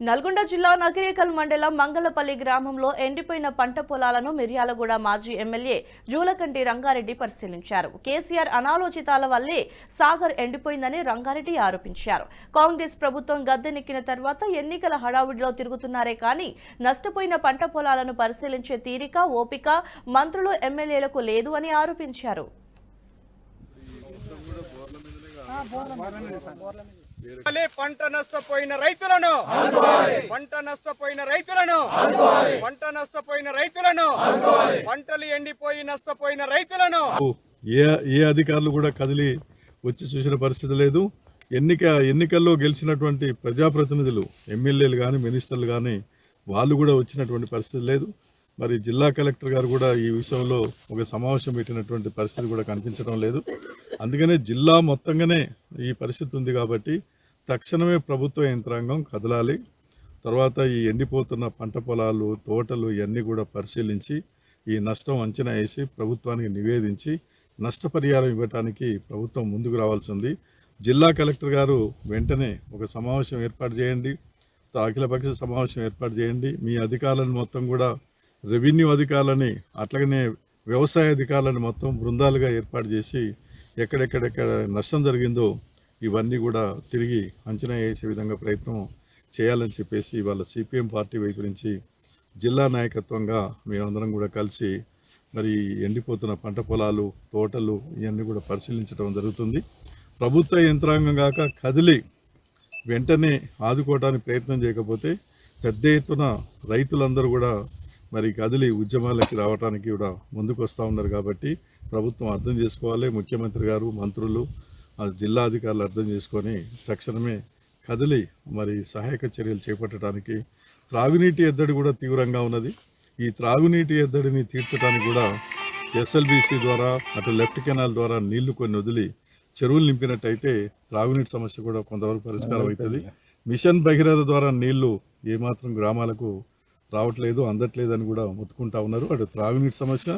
నల్గొండ జిల్లా నకిరేకల్ మండలం మంగళపల్లి గ్రామంలో ఎండిపోయిన పంట పొలాలను మిర్యాలగూడ మాజీ ఎమ్మెల్యే జూలకంటి రంగారెడ్డి పరిశీలించారు. కేసీఆర్ అనాలోచితాల వల్లే సాగర్ ఎండిపోయిందని రంగారెడ్డి ఆరోపించారు. కాంగ్రెస్ ప్రభుత్వం గద్దెనెక్కిన తర్వాత ఎన్నికల హడావుడిలో తిరుగుతున్నారే కానీ నష్టపోయిన పంట పొలాలను పరిశీలించే తీరిక, ఓపిక మంత్రులు, ఎమ్మెల్యేలకు లేదు అని ఆరోపించారు. పంట నష్టపోయిన రైతులను పంటలు ఎండిపోయి నష్టపోయిన రైతులను ఏ అధికారులు కూడా కదిలి వచ్చి చూసిన పరిస్థితి లేదు. ఎన్నికల్లో గెలిచినటువంటి ప్రజాప్రతినిధులు, ఎమ్మెల్యేలు కానీ, మినిస్టర్లు కానీ వాళ్ళు కూడా వచ్చినటువంటి పరిస్థితి లేదు. మరి జిల్లా కలెక్టర్ గారు కూడా ఈ విషయంలో ఒక సమావేశం పెట్టినటువంటి పరిస్థితి కూడా కనిపించడం లేదు. అందుకనే జిల్లా మొత్తంగానే ఈ పరిస్థితి ఉంది కాబట్టి తక్షణమే ప్రభుత్వ యంత్రాంగం కదలాలి. తర్వాత ఈ ఎండిపోతున్న పంట పొలాలు, తోటలు ఇవన్నీ కూడా పరిశీలించి ఈ నష్టం అంచనా వేసి ప్రభుత్వానికి నివేదించి నష్టపరిహారం ఇవ్వడానికి ప్రభుత్వం ముందుకు రావాల్సి ఉంది. జిల్లా కలెక్టర్ గారు వెంటనే ఒక సమావేశం ఏర్పాటు చేయండి, అఖిలపక్ష సమావేశం ఏర్పాటు చేయండి. మీ అధికారులను మొత్తం కూడా, రెవెన్యూ అధికారులని, అట్లాగనే వ్యవసాయ అధికారులను మొత్తం బృందాలుగా ఏర్పాటు చేసి ఎక్కడెక్కడెక్కడ నష్టం జరిగిందో ఇవన్నీ కూడా తిరిగి అంచనా వేసే విధంగా ప్రయత్నం చేయాలని చెప్పేసి ఇవాళ సిపిఎం పార్టీ వైపు నుంచి జిల్లా నాయకత్వంగా మేమందరం కూడా కలిసి మరి ఎండిపోతున్న పంట పొలాలు, తోటలు ఇవన్నీ కూడా పరిశీలించడం జరుగుతుంది. ప్రభుత్వ యంత్రాంగం కాక కదిలి వెంటనే ఆదుకోవడానికి ప్రయత్నం చేయకపోతే పెద్ద ఎత్తున రైతులందరూ కూడా మరి కదిలి ఉద్యమాలకి రావడానికి కూడా ముందుకు వస్తూ ఉన్నారు. కాబట్టి ప్రభుత్వం అర్థం చేసుకోవాలి, ముఖ్యమంత్రి గారు, మంత్రులు, జిల్లా అధికారులు అర్థం చేసుకొని తక్షణమే కదిలి మరి సహాయక చర్యలు చేపట్టడానికి. త్రాగునీటి ఎద్దడి కూడా తీవ్రంగా ఉన్నది. ఈ త్రాగునీటి ఎద్దడిని తీర్చడానికి కూడా SLBC ద్వారా, అటు లెఫ్ట్ కెనాల్ ద్వారా నీళ్లు కొన్ని వదిలి చెరువులు నింపినట్టయితే త్రాగునీటి సమస్య కూడా కొంతవరకు పరిష్కారం అవుతుంది. మిషన్ భగీరథ ద్వారా నీళ్లు ఏమాత్రం గ్రామాలకు రావట్లేదు, అందట్లేదని కూడా మొత్తుకుంటా ఉన్నారు. అటు త్రాగునీటి సమస్య,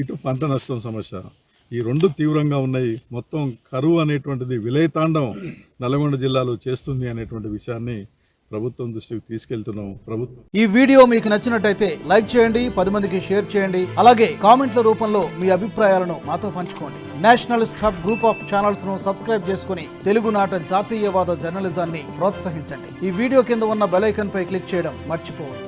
ఇటు పంట నష్టం సమస్య, ఈ రెండు తీవ్రంగా ఉన్నాయి. మొత్తం కరువు అనేటువంటిది విలయతాండవం నల్గొండ జిల్లాలో చేస్తుంది అనేటువంటి విషయాన్ని ప్రభుత్వం దృష్టికి తీసుకెళ్తున్నాం. ఈ వీడియో మీకు నచ్చినట్టయితే లైక్ చేయండి, 10 మందికి షేర్ చేయండి. అలాగే కామెంట్ల రూపంలో మీ అభిప్రాయాలను మాతో పంచుకోండి. Nationalist hub group of channels ను సబ్స్క్రైబ్ చేసుకుని తెలుగునాట జాతీయవాద జర్నలిజాన్ని ప్రోత్సహించండి. ఈ వీడియో కింద ఉన్న బెల్ ఐకాన్ పై క్లిక్ చేయడం మర్చిపోవద్దు.